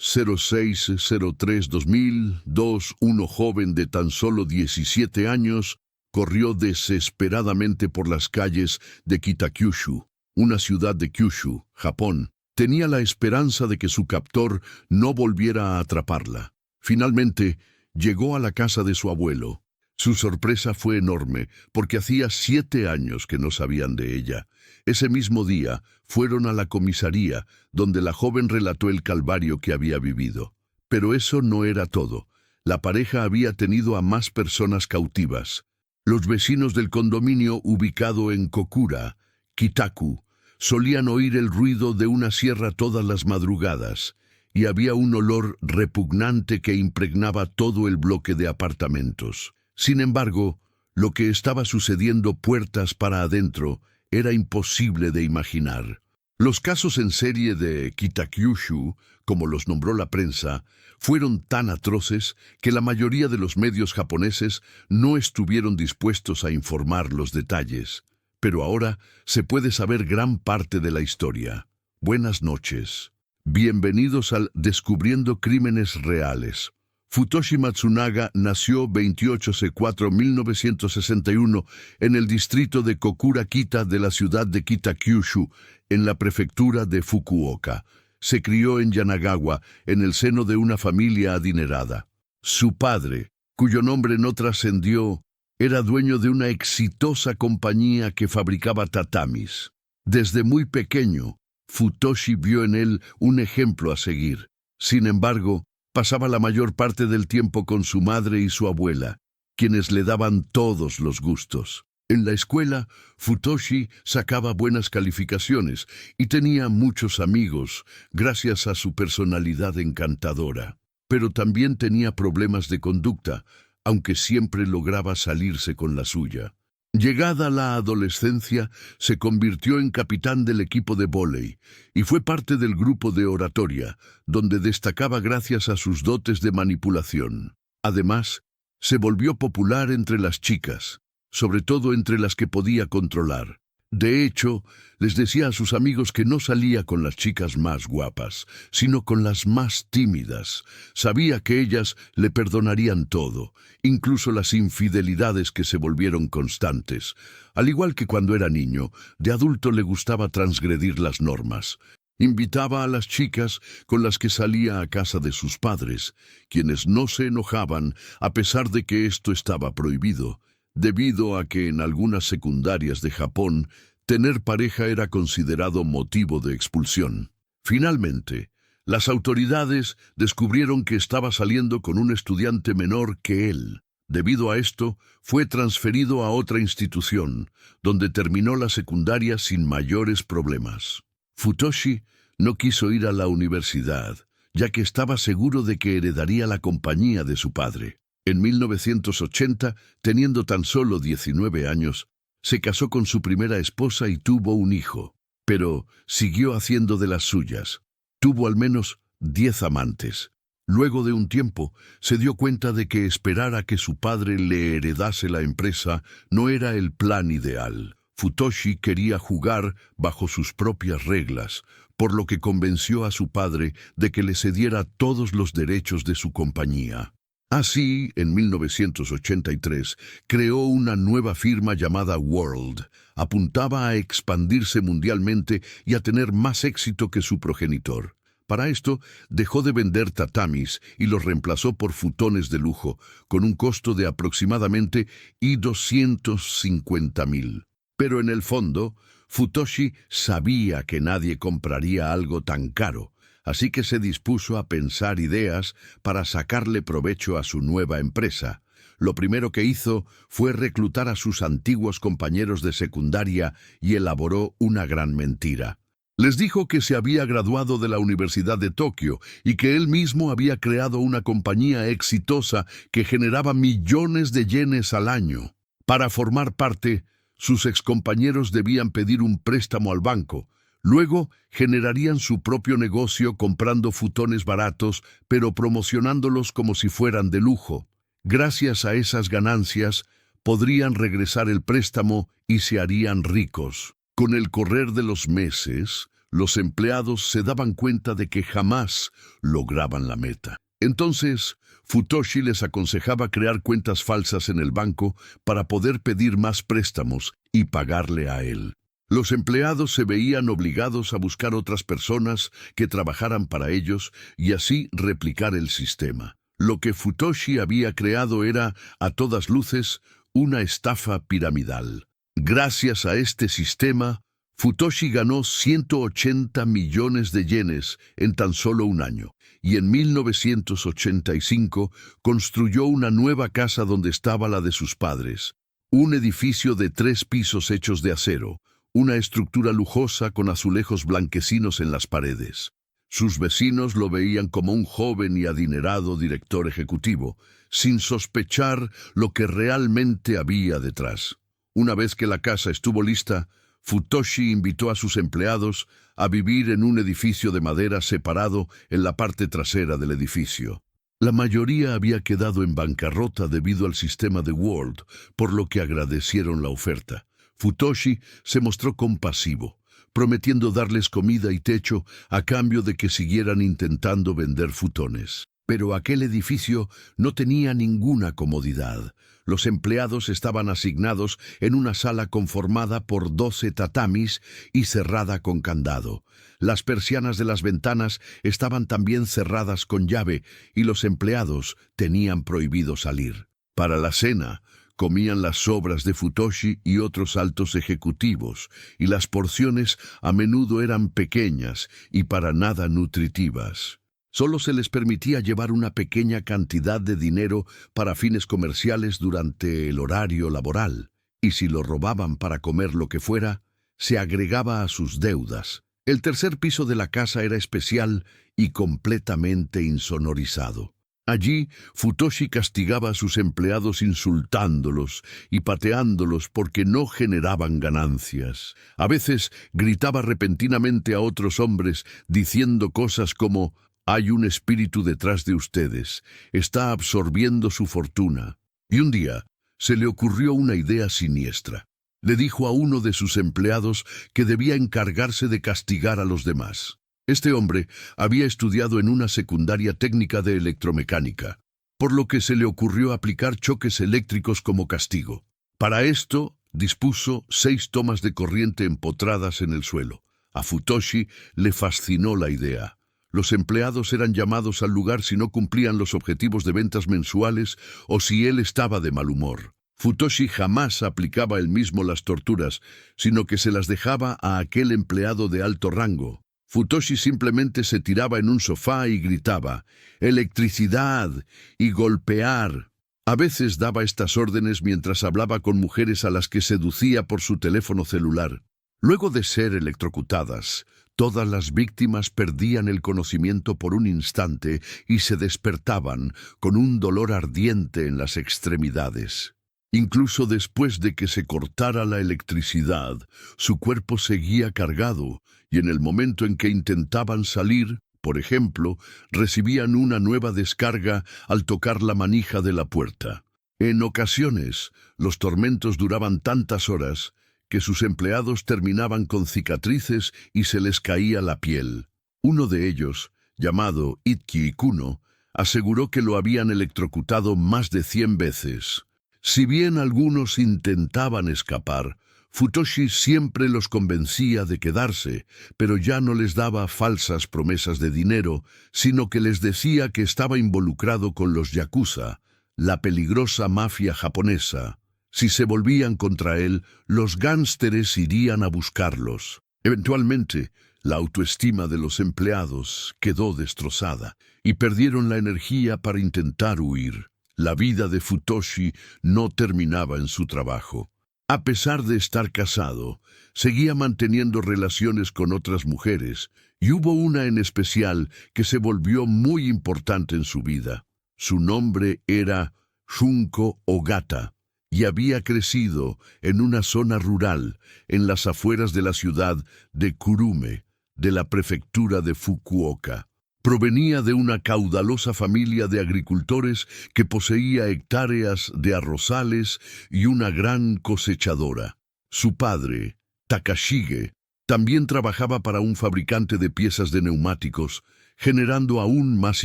0603-2002, un joven de tan solo 17 años corrió desesperadamente por las calles de Kitakyushu, una ciudad de Kyushu, Japón. Tenía la esperanza de que su captor no volviera a atraparla. Finalmente, llegó a la casa de su abuelo. Su sorpresa fue enorme, porque hacía 7 años que no sabían de ella. Ese mismo día, fueron a la comisaría, donde la joven relató el calvario que había vivido. Pero eso no era todo. La pareja había tenido a más personas cautivas. Los vecinos del condominio ubicado en Kokura, Kitaku, solían oír el ruido de una sierra todas las madrugadas, y había un olor repugnante que impregnaba todo el bloque de apartamentos. Sin embargo, lo que estaba sucediendo puertas para adentro era imposible de imaginar. Los casos en serie de Kitakyushu, como los nombró la prensa, fueron tan atroces que la mayoría de los medios japoneses no estuvieron dispuestos a informar los detalles. Pero ahora se puede saber gran parte de la historia. Buenas noches. Bienvenidos al Descubriendo Crímenes Reales. Futoshi Matsunaga nació 28/4/1961 en el distrito de Kokura-kita de la ciudad de Kitakyushu, en la prefectura de Fukuoka. Se crió en Yanagawa, en el seno de una familia adinerada. Su padre, cuyo nombre no trascendió, era dueño de una exitosa compañía que fabricaba tatamis. Desde muy pequeño, Futoshi vio en él un ejemplo a seguir. Sin embargo, pasaba la mayor parte del tiempo con su madre y su abuela, quienes le daban todos los gustos. En la escuela, Futoshi sacaba buenas calificaciones y tenía muchos amigos, gracias a su personalidad encantadora. Pero también tenía problemas de conducta, aunque siempre lograba salirse con la suya. Llegada la adolescencia, se convirtió en capitán del equipo de vóley y fue parte del grupo de oratoria, donde destacaba gracias a sus dotes de manipulación. Además, se volvió popular entre las chicas, sobre todo entre las que podía controlar. De hecho, les decía a sus amigos que no salía con las chicas más guapas, sino con las más tímidas. Sabía que ellas le perdonarían todo, incluso las infidelidades que se volvieron constantes. Al igual que cuando era niño, de adulto le gustaba transgredir las normas. Invitaba a las chicas con las que salía a casa de sus padres, quienes no se enojaban a pesar de que esto estaba prohibido, debido a que en algunas secundarias de Japón, tener pareja era considerado motivo de expulsión. Finalmente, las autoridades descubrieron que estaba saliendo con un estudiante menor que él. Debido a esto, fue transferido a otra institución, donde terminó la secundaria sin mayores problemas. Futoshi no quiso ir a la universidad, ya que estaba seguro de que heredaría la compañía de su padre. En 1980, teniendo tan solo 19 años, se casó con su primera esposa y tuvo un hijo, pero siguió haciendo de las suyas. Tuvo al menos 10 amantes. Luego de un tiempo, se dio cuenta de que esperar a que su padre le heredase la empresa no era el plan ideal. Futoshi quería jugar bajo sus propias reglas, por lo que convenció a su padre de que le cediera todos los derechos de su compañía. Así, en 1983, creó una nueva firma llamada World. Apuntaba a expandirse mundialmente y a tener más éxito que su progenitor. Para esto, dejó de vender tatamis y los reemplazó por futones de lujo, con un costo de aproximadamente $250,000. Pero en el fondo, Futoshi sabía que nadie compraría algo tan caro, así que se dispuso a pensar ideas para sacarle provecho a su nueva empresa. Lo primero que hizo fue reclutar a sus antiguos compañeros de secundaria y elaboró una gran mentira. Les dijo que se había graduado de la Universidad de Tokio y que él mismo había creado una compañía exitosa que generaba millones de yenes al año. Para formar parte, sus excompañeros debían pedir un préstamo al banco. Luego, generarían su propio negocio comprando futones baratos, pero promocionándolos como si fueran de lujo. Gracias a esas ganancias, podrían regresar el préstamo y se harían ricos. Con el correr de los meses, Los empleados se daban cuenta de que jamás lograban la meta. Entonces, Futoshi les aconsejaba crear cuentas falsas en el banco para poder pedir más préstamos y pagarle a él. Los empleados se veían obligados a buscar otras personas que trabajaran para ellos y así replicar el sistema. Lo que Futoshi había creado era, a todas luces, una estafa piramidal. Gracias a este sistema, Futoshi ganó 180 millones de yenes en tan solo un año, y en 1985 construyó una nueva casa donde estaba la de sus padres, un edificio de 3 pisos hechos de acero, una estructura lujosa con azulejos blanquecinos en las paredes. Sus vecinos lo veían como un joven y adinerado director ejecutivo, sin sospechar lo que realmente había detrás. Una vez que la casa estuvo lista, Futoshi invitó a sus empleados a vivir en un edificio de madera separado en la parte trasera del edificio. La mayoría había quedado en bancarrota debido al sistema de World, por lo que agradecieron la oferta. Futoshi se mostró compasivo, prometiendo darles comida y techo a cambio de que siguieran intentando vender futones. Pero aquel edificio no tenía ninguna comodidad. Los empleados estaban asignados en una sala conformada por 12 tatamis y cerrada con candado. Las persianas de las ventanas estaban también cerradas con llave y los empleados tenían prohibido salir. Para la cena, comían las sobras de Futoshi y otros altos ejecutivos, y las porciones a menudo eran pequeñas y para nada nutritivas. Solo se les permitía llevar una pequeña cantidad de dinero para fines comerciales durante el horario laboral, y si lo robaban para comer lo que fuera, se agregaba a sus deudas. El tercer piso de la casa era especial y completamente insonorizado. Allí, Futoshi castigaba a sus empleados insultándolos y pateándolos porque no generaban ganancias. A veces gritaba repentinamente a otros hombres diciendo cosas como: «Hay un espíritu detrás de ustedes, está absorbiendo su fortuna». Y un día se le ocurrió una idea siniestra. Le dijo a uno de sus empleados que debía encargarse de castigar a los demás. Este hombre había estudiado en una secundaria técnica de electromecánica, por lo que se le ocurrió aplicar choques eléctricos como castigo. Para esto, dispuso 6 tomas de corriente empotradas en el suelo. A Futoshi le fascinó la idea. Los empleados eran llamados al lugar si no cumplían los objetivos de ventas mensuales o si él estaba de mal humor. Futoshi jamás aplicaba él mismo las torturas, sino que se las dejaba a aquel empleado de alto rango. Futoshi simplemente se tiraba en un sofá y gritaba «¡Electricidad!» y «golpear». A veces daba estas órdenes mientras hablaba con mujeres a las que seducía por su teléfono celular. Luego de ser electrocutadas, todas las víctimas perdían el conocimiento por un instante y se despertaban con un dolor ardiente en las extremidades. Incluso después de que se cortara la electricidad, su cuerpo seguía cargado, y en el momento en que intentaban salir, por ejemplo, recibían una nueva descarga al tocar la manija de la puerta. En ocasiones, los tormentos duraban tantas horas que sus empleados terminaban con cicatrices y se les caía la piel. Uno de ellos, llamado Itki Kuno, aseguró que lo habían electrocutado más de 100 veces. Si bien algunos intentaban escapar, Futoshi siempre los convencía de quedarse, pero ya no les daba falsas promesas de dinero, sino que les decía que estaba involucrado con los yakuza, la peligrosa mafia japonesa. Si se volvían contra él, los gánsteres irían a buscarlos. Eventualmente, la autoestima de los empleados quedó destrozada y perdieron la energía para intentar huir. La vida de Futoshi no terminaba en su trabajo. A pesar de estar casado, seguía manteniendo relaciones con otras mujeres, y hubo una en especial que se volvió muy importante en su vida. Su nombre era Shunko Ogata, y había crecido en una zona rural, en las afueras de la ciudad de Kurume, de la prefectura de Fukuoka. Provenía de una caudalosa familia de agricultores que poseía hectáreas de arrozales y una gran cosechadora. Su padre, Takashige, También trabajaba para un fabricante de piezas de neumáticos, generando aún más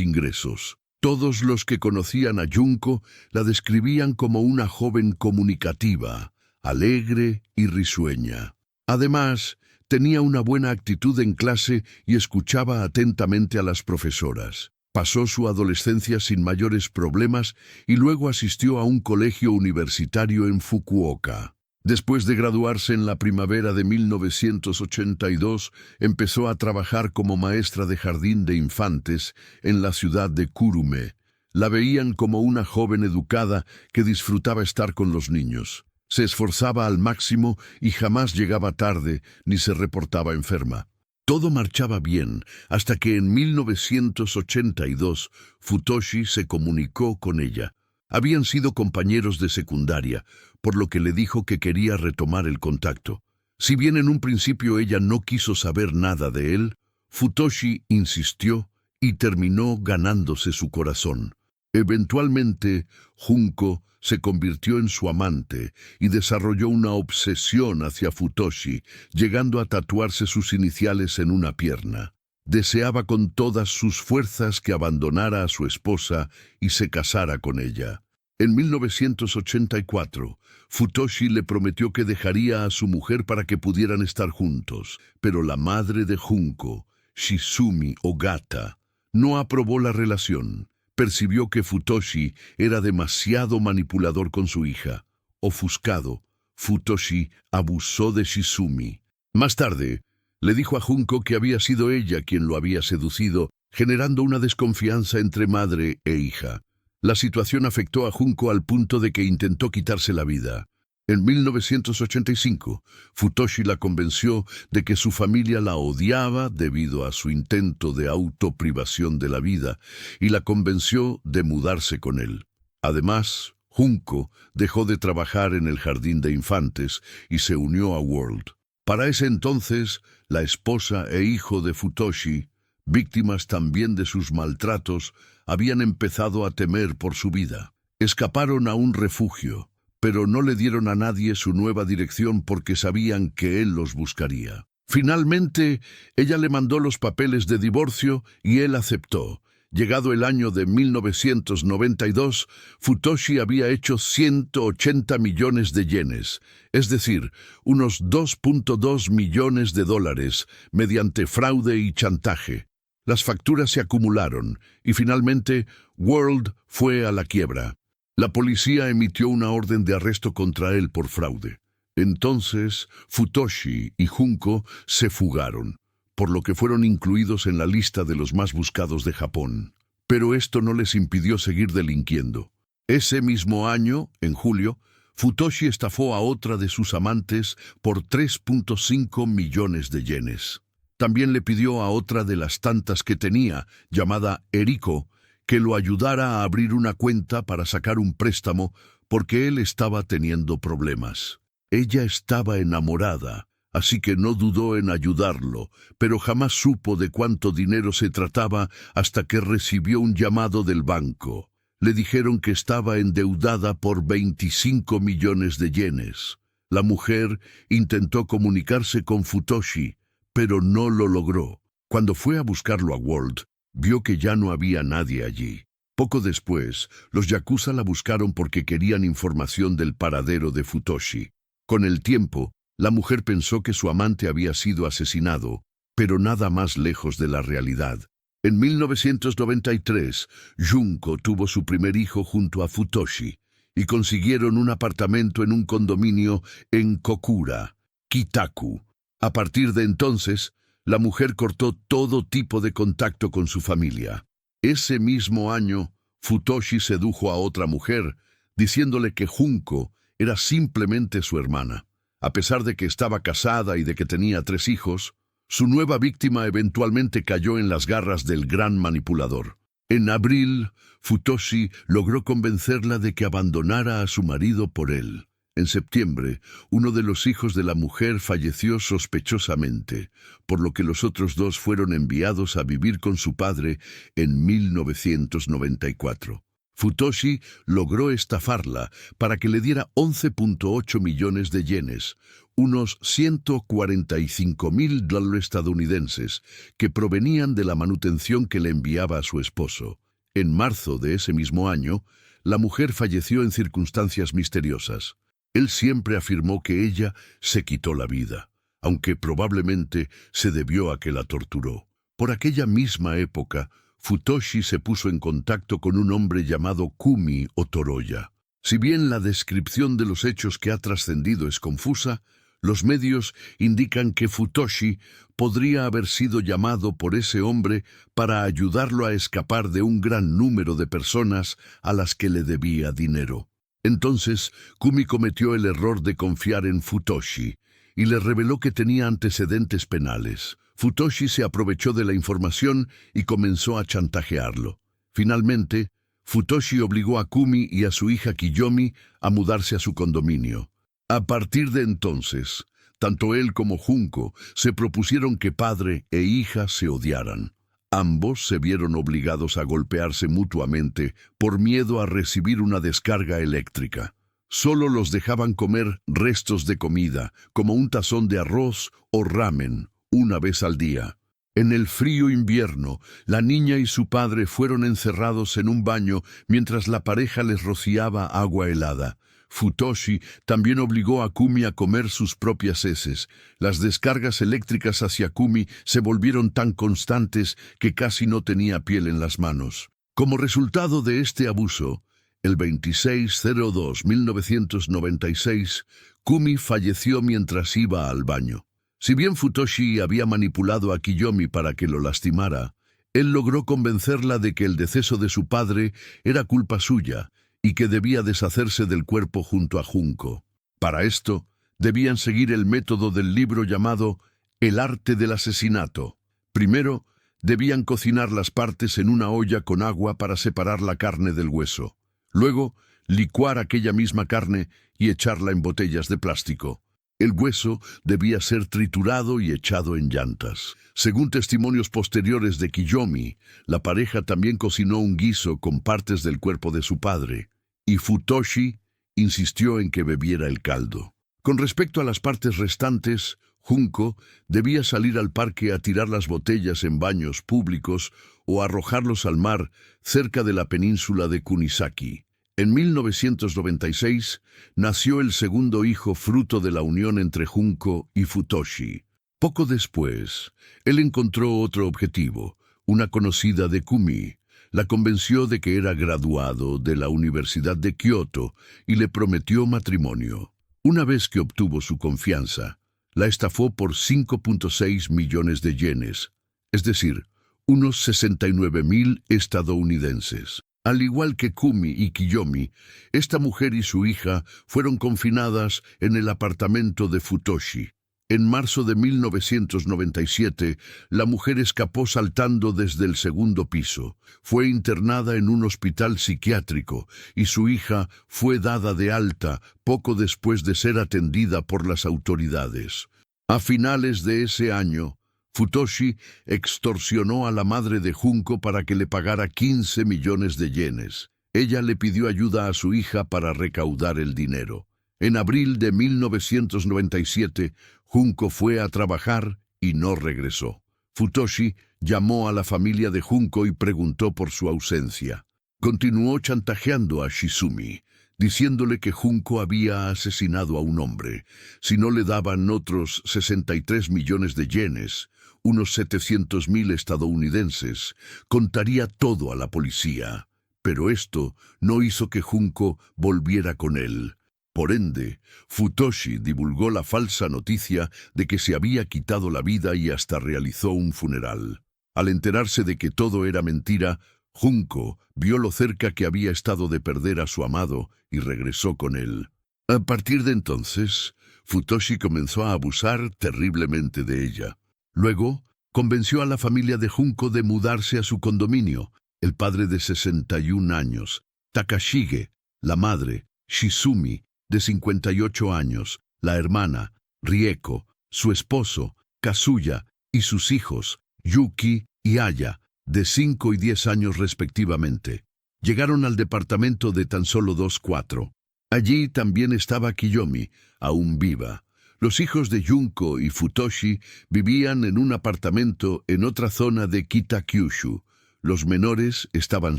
ingresos. Todos los que conocían a Junko la describían como una joven comunicativa, alegre y risueña. Además, tenía una buena actitud en clase y escuchaba atentamente a las profesoras. Pasó su adolescencia sin mayores problemas y luego asistió a un colegio universitario en Fukuoka. Después de graduarse en la primavera de 1982, empezó a trabajar como maestra de jardín de infantes en la ciudad de Kurume. La veían como una joven educada que disfrutaba estar con los niños. Se esforzaba al máximo y jamás llegaba tarde ni se reportaba enferma. Todo marchaba bien hasta que en 1982 Futoshi se comunicó con ella. Habían sido compañeros de secundaria, por lo que le dijo que quería retomar el contacto. Si bien en un principio ella no quiso saber nada de él, Futoshi insistió y terminó ganándose su corazón. Eventualmente, Junko se convirtió en su amante y desarrolló una obsesión hacia Futoshi, llegando a tatuarse sus iniciales en una pierna. Deseaba con todas sus fuerzas que abandonara a su esposa y se casara con ella. En 1984, Futoshi le prometió que dejaría a su mujer para que pudieran estar juntos, pero la madre de Junko, Shizumi Ogata, no aprobó la relación. Percibió que Futoshi era demasiado manipulador con su hija. Ofuscado, Futoshi abusó de Shizumi. Más tarde, le dijo a Junko que había sido ella quien lo había seducido, generando una desconfianza entre madre e hija. La situación afectó a Junko al punto de que intentó quitarse la vida. En 1985, Futoshi la convenció de que su familia la odiaba debido a su intento de autoprivación de la vida y la convenció de mudarse con él. Además, Junko dejó de trabajar en el jardín de infantes y se unió a World. Para ese entonces, la esposa e hijo de Futoshi, víctimas también de sus maltratos, habían empezado a temer por su vida. Escaparon a un refugio, pero no le dieron a nadie su nueva dirección porque sabían que él los buscaría. Finalmente, ella le mandó los papeles de divorcio y él aceptó. Llegado el año de 1992, Futoshi había hecho 180 millones de yenes, es decir, unos 2.2 millones de dólares, mediante fraude y chantaje. Las facturas se acumularon y finalmente World fue a la quiebra. La policía emitió una orden de arresto contra él por fraude. Entonces, Futoshi y Junko se fugaron, por lo que fueron incluidos en la lista de los más buscados de Japón. Pero esto no les impidió seguir delinquiendo. Ese mismo año, en julio, Futoshi estafó a otra de sus amantes por 3.5 millones de yenes. También le pidió a otra de las tantas que tenía, llamada Eriko, que lo ayudara a abrir una cuenta para sacar un préstamo porque él estaba teniendo problemas. Ella estaba enamorada, así que no dudó en ayudarlo, pero jamás supo de cuánto dinero se trataba hasta que recibió un llamado del banco. Le dijeron que estaba endeudada por 25 millones de yenes. La mujer intentó comunicarse con Futoshi, pero no lo logró. Cuando fue a buscarlo a World, vio que ya no había nadie allí. Poco después, los yakuza la buscaron porque querían información del paradero de Futoshi. Con el tiempo, la mujer pensó que su amante había sido asesinado, pero nada más lejos de la realidad. En 1993, Junko tuvo su primer hijo junto a Futoshi y consiguieron un apartamento en un condominio en Kokura, Kitaku. A partir de entonces, la mujer cortó todo tipo de contacto con su familia. Ese mismo año, Futoshi sedujo a otra mujer, diciéndole que Junko era simplemente su hermana. A pesar de que estaba casada y de que tenía 3 hijos, su nueva víctima eventualmente cayó en las garras del gran manipulador. En abril, Futoshi logró convencerla de que abandonara a su marido por él. En septiembre, uno de los hijos de la mujer falleció sospechosamente, por lo que los otros 2 fueron enviados a vivir con su padre en 1994. Futoshi logró estafarla para que le diera 11.8 millones de yenes, unos $145.000 estadounidenses, que provenían de la manutención que le enviaba a su esposo. En marzo de ese mismo año, la mujer falleció en circunstancias misteriosas. Él siempre afirmó que ella se quitó la vida, aunque probablemente se debió a que la torturó. Por aquella misma época, Futoshi se puso en contacto con un hombre llamado Kumi o Toroya. Si bien la descripción de los hechos que ha trascendido es confusa, los medios indican que Futoshi podría haber sido llamado por ese hombre para ayudarlo a escapar de un gran número de personas a las que le debía dinero. Entonces, Kumi cometió el error de confiar en Futoshi y le reveló que tenía antecedentes penales. Futoshi se aprovechó de la información y comenzó a chantajearlo. Finalmente, Futoshi obligó a Kumi y a su hija Kiyomi a mudarse a su condominio. A partir de entonces, tanto él como Junko se propusieron que padre e hija se odiaran. Ambos se vieron obligados a golpearse mutuamente por miedo a recibir una descarga eléctrica. Solo los dejaban comer restos de comida, como un tazón de arroz o ramen, una vez al día. En el frío invierno, la niña y su padre fueron encerrados en un baño mientras la pareja les rociaba agua helada. Futoshi también obligó a Kumi a comer sus propias heces. Las descargas eléctricas hacia Kumi se volvieron tan constantes que casi no tenía piel en las manos. Como resultado de este abuso, el 26/02/1996, Kumi falleció mientras iba al baño. Si bien Futoshi había manipulado a Kiyomi para que lo lastimara, él logró convencerla de que el deceso de su padre era culpa suya y que debía deshacerse del cuerpo junto a Junko. Para esto, debían seguir el método del libro llamado El arte del asesinato. Primero, debían cocinar las partes en una olla con agua para separar la carne del hueso. Luego, licuar aquella misma carne y echarla en botellas de plástico. El hueso debía ser triturado y echado en llantas. Según testimonios posteriores de Kiyomi, la pareja también cocinó un guiso con partes del cuerpo de su padre, y Futoshi insistió en que bebiera el caldo. Con respecto a las partes restantes, Junko debía salir al parque a tirar las botellas en baños públicos o arrojarlos al mar cerca de la península de Kunisaki. En 1996 nació el segundo hijo fruto de la unión entre Junko y Futoshi. Poco después, él encontró otro objetivo. Una conocida de Kumi la convenció de que era graduado de la Universidad de Kioto y le prometió matrimonio. Una vez que obtuvo su confianza, la estafó por 5.6 millones de yenes, es decir, unos 69.000 estadounidenses. Al igual que Kumi y Kiyomi, esta mujer y su hija fueron confinadas en el apartamento de Futoshi. En marzo de 1997, la mujer escapó saltando desde el segundo piso. Fue internada en un hospital psiquiátrico y su hija fue dada de alta poco después de ser atendida por las autoridades. A finales de ese año, Futoshi extorsionó a la madre de Junko para que le pagara 15 millones de yenes. Ella le pidió ayuda a su hija para recaudar el dinero. En abril de 1997, Junko fue a trabajar y no regresó. Futoshi llamó a la familia de Junko y preguntó por su ausencia. Continuó chantajeando a Shizumi, diciéndole que Junko había asesinado a un hombre. Si no le daban otros 63 millones de yenes, unos 700.000 estadounidenses, contaría todo a la policía. Pero esto no hizo que Junko volviera con él. Por ende, Futoshi divulgó la falsa noticia de que se había quitado la vida y hasta realizó un funeral. Al enterarse de que todo era mentira, Junko vio lo cerca que había estado de perder a su amado y regresó con él. A partir de entonces, Futoshi comenzó a abusar terriblemente de ella. Luego, convenció a la familia de Junko de mudarse a su condominio. El padre de 61 años, Takashige, la madre, Shizumi, de 58 años, la hermana, Rieko, su esposo, Kazuya, y sus hijos, Yuki y Aya, de 5 y 10 años respectivamente. Llegaron al departamento de tan solo 2 cuartos. Allí también estaba Kiyomi, aún viva. Los hijos de Junko y Futoshi vivían en un apartamento en otra zona de Kitakyushu. Los menores estaban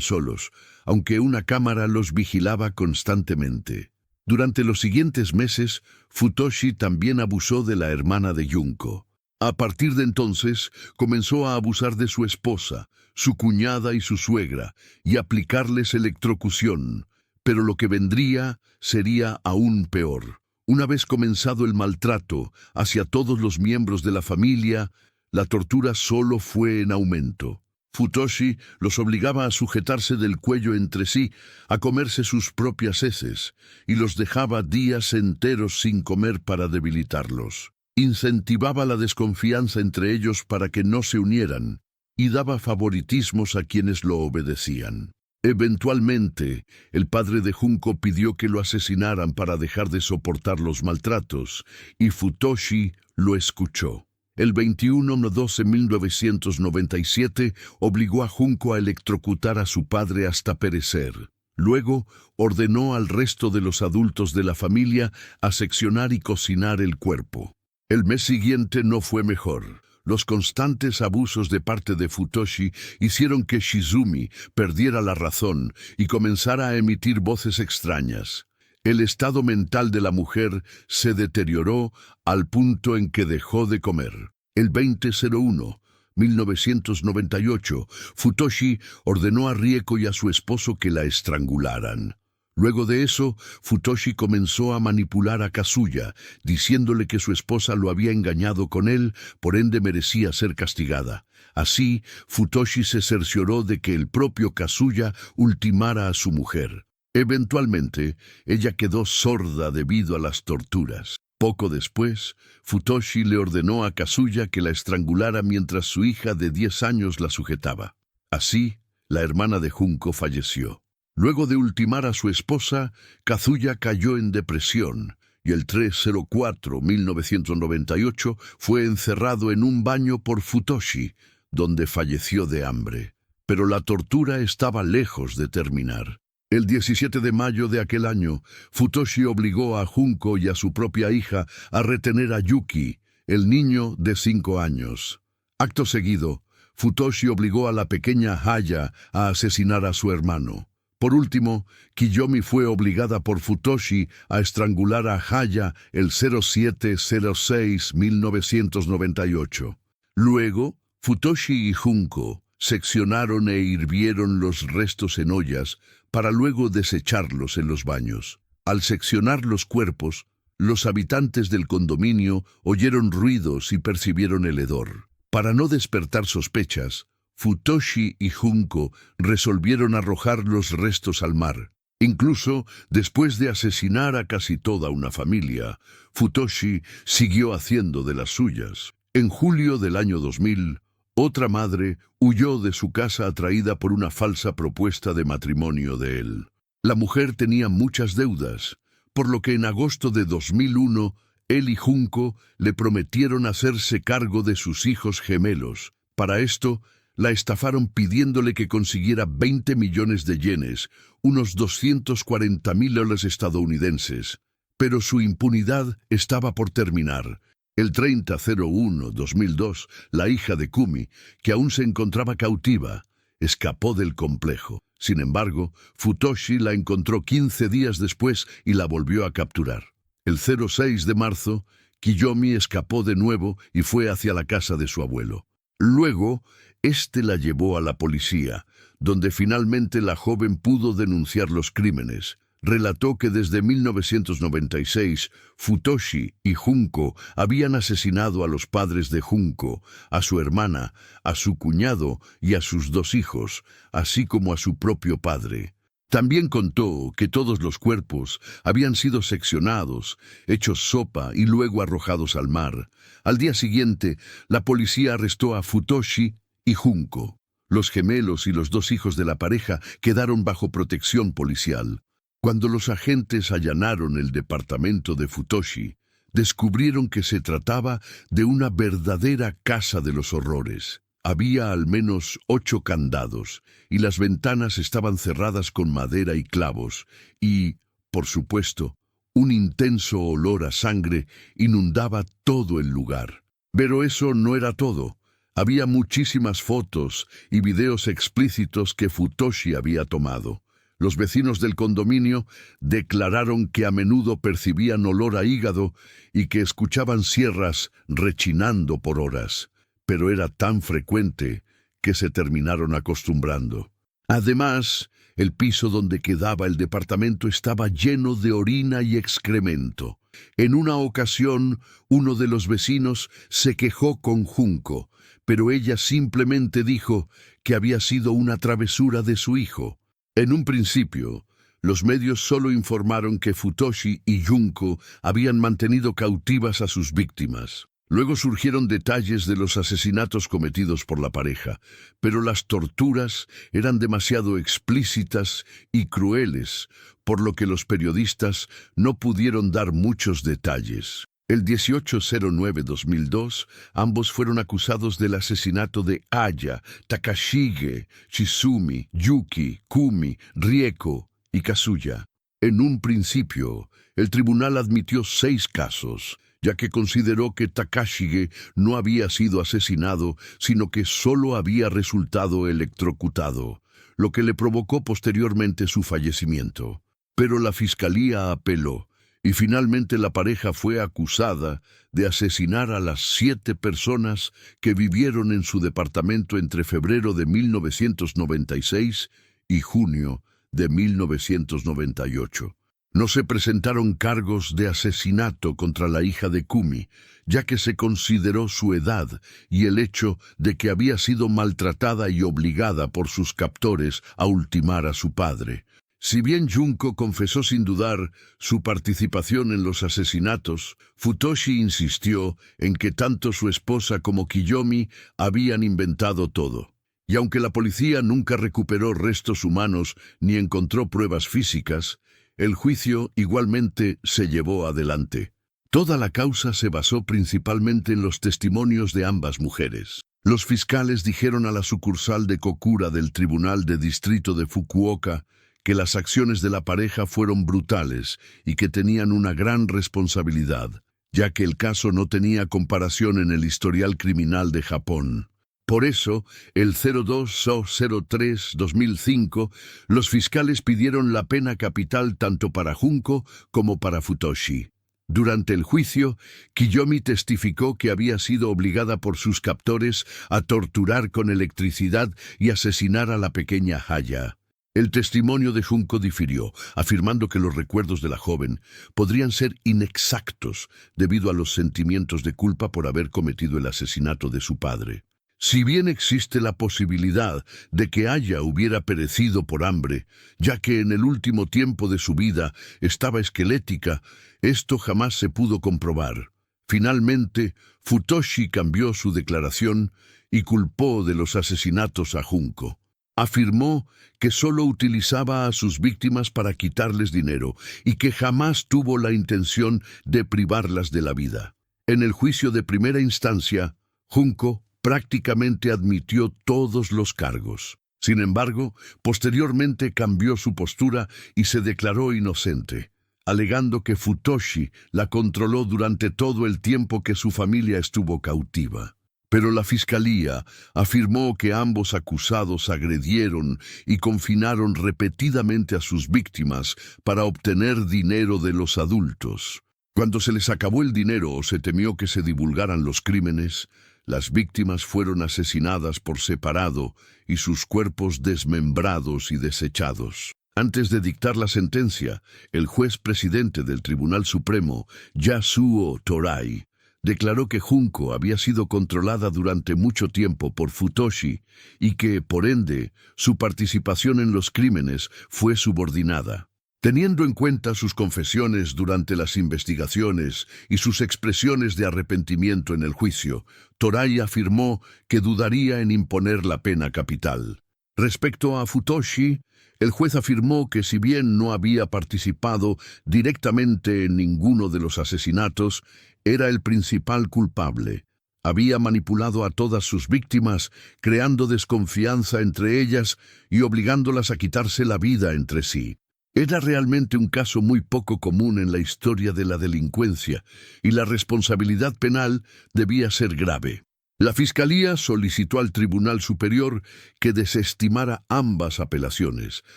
solos, aunque una cámara los vigilaba constantemente. Durante los siguientes meses, Futoshi también abusó de la hermana de Junko. A partir de entonces, comenzó a abusar de su esposa, su cuñada y su suegra, y aplicarles electrocución. Pero lo que vendría sería aún peor. Una vez comenzado el maltrato hacia todos los miembros de la familia, la tortura solo fue en aumento. Futoshi los obligaba a sujetarse del cuello entre sí, a comerse sus propias heces, y los dejaba días enteros sin comer para debilitarlos. Incentivaba la desconfianza entre ellos para que no se unieran, y daba favoritismos a quienes lo obedecían. Eventualmente, el padre de Junko pidió que lo asesinaran para dejar de soportar los maltratos, y Futoshi lo escuchó. El 21/12/1997 obligó a Junko a electrocutar a su padre hasta perecer. Luego, ordenó al resto de los adultos de la familia a seccionar y cocinar el cuerpo. El mes siguiente no fue mejor. Los constantes abusos de parte de Futoshi hicieron que Shizumi perdiera la razón y comenzara a emitir voces extrañas. El estado mental de la mujer se deterioró al punto en que dejó de comer. El 20/01/1998, Futoshi ordenó a Rieko y a su esposo que la estrangularan. Luego de eso, Futoshi comenzó a manipular a Kazuya, diciéndole que su esposa lo había engañado con él, por ende merecía ser castigada. Así, Futoshi se cercioró de que el propio Kazuya ultimara a su mujer. Eventualmente, ella quedó sorda debido a las torturas. Poco después, Futoshi le ordenó a Kazuya que la estrangulara mientras su hija de 10 años la sujetaba. Así, la hermana de Junko falleció. Luego de ultimar a su esposa, Kazuya cayó en depresión y el 3/04/1998 fue encerrado en un baño por Futoshi, donde falleció de hambre. Pero la tortura estaba lejos de terminar. El 17 de mayo de aquel año, Futoshi obligó a Junko y a su propia hija a retener a Yuki, el niño de 5 años. Acto seguido, Futoshi obligó a la pequeña Haya a asesinar a su hermano. Por último, Kiyomi fue obligada por Futoshi a estrangular a Haya el 07/06/1998. Luego, Futoshi y Junko seccionaron e hirvieron los restos en ollas para luego desecharlos en los baños. Al seccionar los cuerpos, los habitantes del condominio oyeron ruidos y percibieron el hedor. Para no despertar sospechas, Futoshi y Junko resolvieron arrojar los restos al mar. Incluso después de asesinar a casi toda una familia, Futoshi siguió haciendo de las suyas. En julio del año 2000, otra madre huyó de su casa atraída por una falsa propuesta de matrimonio de él. La mujer tenía muchas deudas, por lo que en agosto de 2001, él y Junko le prometieron hacerse cargo de sus hijos gemelos. Para esto, la estafaron pidiéndole que consiguiera 20 millones de yenes, unos $240,000 estadounidenses. Pero su impunidad estaba por terminar. El 30/01/2002, la hija de Kumi, que aún se encontraba cautiva, escapó del complejo. Sin embargo, Futoshi la encontró 15 días después y la volvió a capturar. El 06 de marzo, Kiyomi escapó de nuevo y fue hacia la casa de su abuelo. Luego, este la llevó a la policía, donde finalmente la joven pudo denunciar los crímenes. Relató que desde 1996, Futoshi y Junko habían asesinado a los padres de Junko, a su hermana, a su cuñado y a sus 2 hijos, así como a su propio padre. También contó que todos los cuerpos habían sido seccionados, hechos sopa y luego arrojados al mar. Al día siguiente, la policía arrestó a Futoshi y Junko. Los gemelos y los 2 hijos de la pareja quedaron bajo protección policial. Cuando los agentes allanaron el departamento de Futoshi, descubrieron que se trataba de una verdadera casa de los horrores. había al menos 8 candados, y las ventanas estaban cerradas con madera y clavos, y, por supuesto, un intenso olor a sangre inundaba todo el lugar. Pero eso no era todo. Había muchísimas fotos y videos explícitos que Futoshi había tomado. Los vecinos del condominio declararon que a menudo percibían olor a hígado y que escuchaban sierras rechinando por horas, pero era tan frecuente que se terminaron acostumbrando. Además, el piso donde quedaba el departamento estaba lleno de orina y excremento. En una ocasión, uno de los vecinos se quejó con Junko, pero ella simplemente dijo que había sido una travesura de su hijo. En un principio, los medios solo informaron que Futoshi y Junko habían mantenido cautivas a sus víctimas. Luego surgieron detalles de los asesinatos cometidos por la pareja, pero las torturas eran demasiado explícitas y crueles, por lo que los periodistas no pudieron dar muchos detalles. El 18/09/2002, ambos fueron acusados del asesinato de Aya, Takashige, Shizumi, Yuki, Kumi, Rieko y Kazuya. En un principio, el tribunal admitió 6 casos, ya que consideró que Takashige no había sido asesinado, sino que solo había resultado electrocutado, lo que le provocó posteriormente su fallecimiento. Pero la fiscalía apeló, y finalmente la pareja fue acusada de asesinar a las 7 personas que vivieron en su departamento entre febrero de 1996 y junio de 1998. No se presentaron cargos de asesinato contra la hija de Kumi, ya que se consideró su edad y el hecho de que había sido maltratada y obligada por sus captores a ultimar a su padre. Si bien Junko confesó sin dudar su participación en los asesinatos, Futoshi insistió en que tanto su esposa como Kiyomi habían inventado todo. Y aunque la policía nunca recuperó restos humanos ni encontró pruebas físicas, el juicio igualmente se llevó adelante. Toda la causa se basó principalmente en los testimonios de ambas mujeres. Los fiscales dijeron a la sucursal de Kokura del Tribunal de Distrito de Fukuoka que las acciones de la pareja fueron brutales y que tenían una gran responsabilidad, ya que el caso no tenía comparación en el historial criminal de Japón. Por eso, el 02/03/2005, los fiscales pidieron la pena capital tanto para Junko como para Futoshi. Durante el juicio, Kiyomi testificó que había sido obligada por sus captores a torturar con electricidad y asesinar a la pequeña Haya. El testimonio de Junko difirió, afirmando que los recuerdos de la joven podrían ser inexactos debido a los sentimientos de culpa por haber cometido el asesinato de su padre. Si bien existe la posibilidad de que Aya hubiera perecido por hambre, ya que en el último tiempo de su vida estaba esquelética, esto jamás se pudo comprobar. Finalmente, Futoshi cambió su declaración y culpó de los asesinatos a Junko. Afirmó que solo utilizaba a sus víctimas para quitarles dinero y que jamás tuvo la intención de privarlas de la vida. En el juicio de primera instancia, Junko prácticamente admitió todos los cargos. Sin embargo, posteriormente cambió su postura y se declaró inocente, alegando que Futoshi la controló durante todo el tiempo que su familia estuvo cautiva. Pero la fiscalía afirmó que ambos acusados agredieron y confinaron repetidamente a sus víctimas para obtener dinero de los adultos. Cuando se les acabó el dinero o se temió que se divulgaran los crímenes, las víctimas fueron asesinadas por separado y sus cuerpos desmembrados y desechados. Antes de dictar la sentencia, el juez presidente del Tribunal Supremo, Yasuo Torai, declaró que Junko había sido controlada durante mucho tiempo por Futoshi y que, por ende, su participación en los crímenes fue subordinada. Teniendo en cuenta sus confesiones durante las investigaciones y sus expresiones de arrepentimiento en el juicio, Torai afirmó que dudaría en imponer la pena capital. Respecto a Futoshi, el juez afirmó que si bien no había participado directamente en ninguno de los asesinatos, era el principal culpable. Había manipulado a todas sus víctimas, creando desconfianza entre ellas y obligándolas a quitarse la vida entre sí. Era realmente un caso muy poco común en la historia de la delincuencia, y la responsabilidad penal debía ser grave. La Fiscalía solicitó al Tribunal Superior que desestimara ambas apelaciones,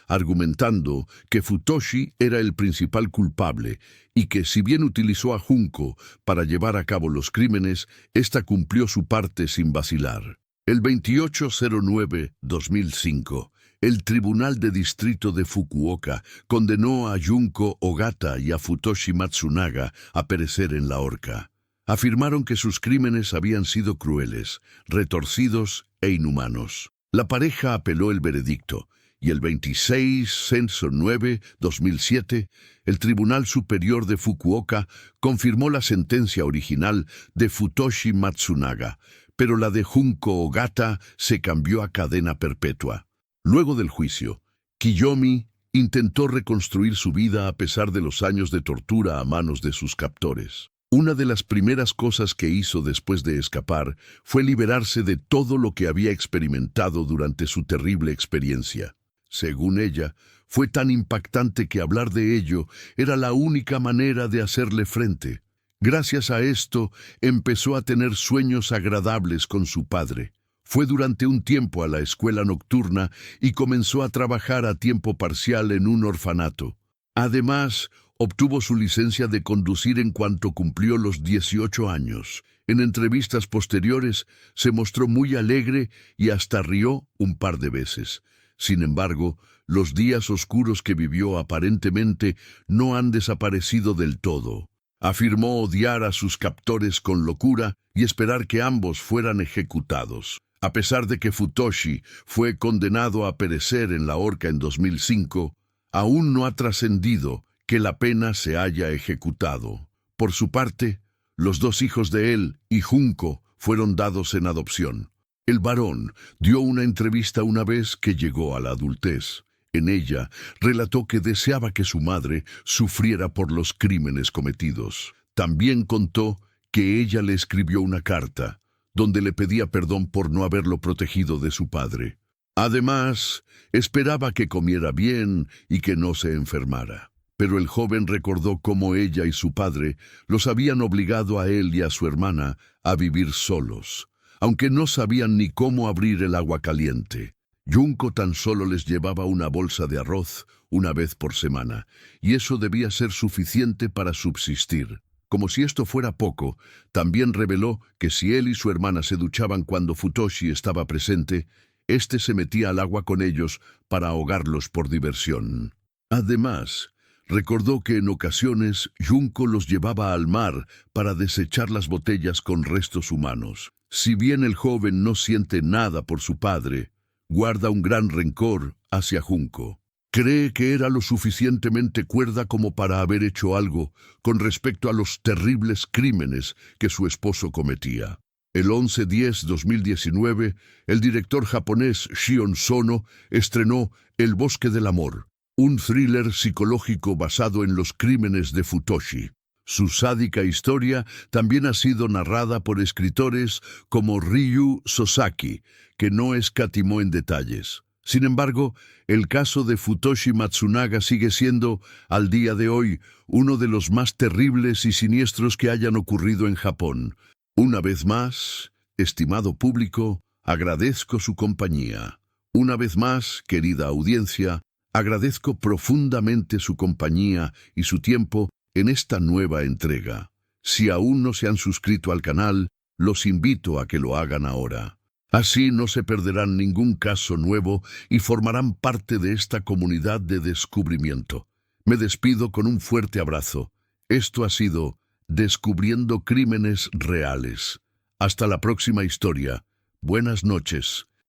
argumentando que Futoshi era el principal culpable y que, si bien utilizó a Junko para llevar a cabo los crímenes, ésta cumplió su parte sin vacilar. El 28/09/2005, el Tribunal de Distrito de Fukuoka condenó a Junko Ogata y a Futoshi Matsunaga a perecer en la horca. Afirmaron que sus crímenes habían sido crueles, retorcidos e inhumanos. La pareja apeló el veredicto y el 26/09/2007, el Tribunal Superior de Fukuoka confirmó la sentencia original de Futoshi Matsunaga, pero la de Junko Ogata se cambió a cadena perpetua. Luego del juicio, Kiyomi intentó reconstruir su vida a pesar de los años de tortura a manos de sus captores. Una de las primeras cosas que hizo después de escapar fue liberarse de todo lo que había experimentado durante su terrible experiencia. Según ella, fue tan impactante que hablar de ello era la única manera de hacerle frente. Gracias a esto, empezó a tener sueños agradables con su padre. Fue durante un tiempo a la escuela nocturna y comenzó a trabajar a tiempo parcial en un orfanato. Además, obtuvo su licencia de conducir en cuanto cumplió los 18 años. En entrevistas posteriores se mostró muy alegre y hasta rió un par de veces. Sin embargo, los días oscuros que vivió aparentemente no han desaparecido del todo. Afirmó odiar a sus captores con locura y esperar que ambos fueran ejecutados. A pesar de que Futoshi fue condenado a perecer en la horca en 2005, aún no ha trascendido que la pena se haya ejecutado. Por su parte, los dos hijos de él y Junko fueron dados en adopción. El varón dio una entrevista una vez que llegó a la adultez. En ella, relató que deseaba que su madre sufriera por los crímenes cometidos. También contó que ella le escribió una carta, donde le pedía perdón por no haberlo protegido de su padre. Además, esperaba que comiera bien y que no se enfermara. Pero el joven recordó cómo ella y su padre los habían obligado a él y a su hermana a vivir solos, aunque no sabían ni cómo abrir el agua caliente. Junko tan solo les llevaba una bolsa de arroz una vez por semana, y eso debía ser suficiente para subsistir. Como si esto fuera poco, también reveló que si él y su hermana se duchaban cuando Futoshi estaba presente, éste se metía al agua con ellos para ahogarlos por diversión. Además, recordó que en ocasiones Junko los llevaba al mar para desechar las botellas con restos humanos. Si bien el joven no siente nada por su padre, guarda un gran rencor hacia Junko. Cree que era lo suficientemente cuerda como para haber hecho algo con respecto a los terribles crímenes que su esposo cometía. El 11/10/2019, el director japonés Shion Sono estrenó El Bosque del Amor, un thriller psicológico basado en los crímenes de Futoshi. Su sádica historia también ha sido narrada por escritores como Ryu Sosaki, que no escatimó en detalles. Sin embargo, el caso de Futoshi Matsunaga sigue siendo, al día de hoy, uno de los más terribles y siniestros que hayan ocurrido en Japón. Una vez más, estimado público, agradezco su compañía. Una vez más, querida audiencia, agradezco profundamente su compañía y su tiempo en esta nueva entrega. Si aún no se han suscrito al canal, los invito a que lo hagan ahora. Así no se perderán ningún caso nuevo y formarán parte de esta comunidad de descubrimiento. Me despido con un fuerte abrazo. Esto ha sido Descubriendo Crímenes Reales. Hasta la próxima historia. Buenas noches.